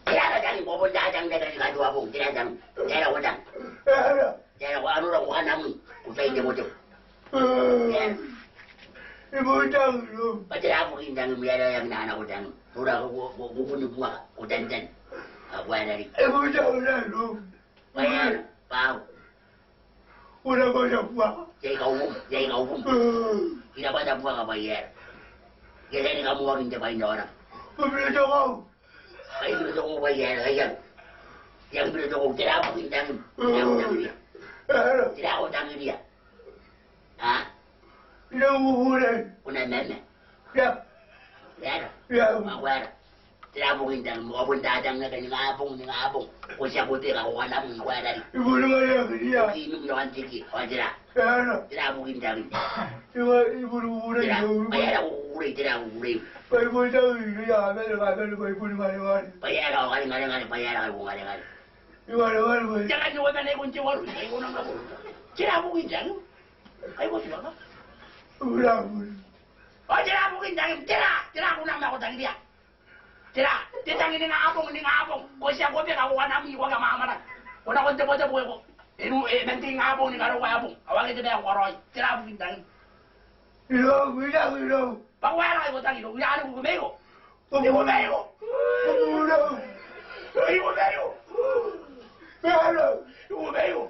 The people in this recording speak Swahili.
Kaya dang ko dadang dagang gaduwa mo tinadang. Kaya ko dang. Kaya ko ano ra ko anam ko sa inyo mo to. Ibu dang lu. Patira mo indang miyara yang nana ko dang. Ura ko bukunin mo ko dandan. Agwa na rin. Ibu dang lu. Bayar, pao. Una ko sa pa. Jay ka umum. Kinapata mo ka bayar. Kaya ni kamu ang hindi pa indora. Pabili ko. Ay, binuto ko bayar, ayan. Yang binuto ko, tira ko indang. Tira ko tangi dia. Ha? Inamuhulan. Una meme. Ya. Pero, Ya. makwara. Tira mo indang, makapunta dang na ni ngabong. Kung siya ko tira ko alam ng kwara rin. Ibu naman yan kaya. Inom na ang tiki. O, tira. Ano? Tira mo indang. Ibu namuhulan. Tira. Bayar ako kulay, tira ako kulay. Ay mo daw kaya ano ba ibu naman. Bayar ako kaling bayar ako kung kaling. Iwan mo. Jangan nyo na na kung tiwalo. Ay ko nang ako. Tira mo indang. Ay mo siya ka. Wala mo. O, tira mo indang. Tira ko nang ako tangi dia. Tira. Titangin ni nga abong. Kung siya ko pira ko anami ko ka maamaran. Kung ako tabo ko. Nanti nga abong ni karo ko abong. Awagin din ako karoy. Tira mo indang. Ilaw. Pagwala ko tangi. Uyaan ko kumego. Kumego. Ano? Kumego.